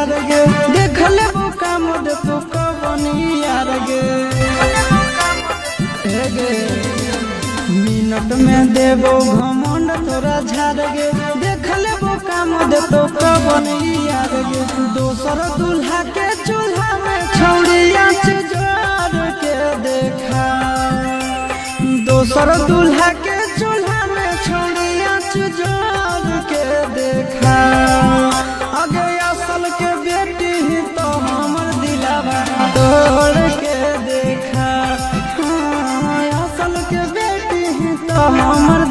झाड़ गे देख ले काम दे तो कबनी यार गे मिनट में देबो घमंड तोरा झाड़ गे देख ले काम दे तो कबनी यार गे दोसर दूल्हा के चूल्हा में छौड़िया से जोड़ के देखा दोसर दूल्हा के चूल्हा में छौड़िया से जोड़ के देखा आगे असल के बेटी ही तो हमर दिलावा तोड़ के देखा असल के बेटी ही तो हमर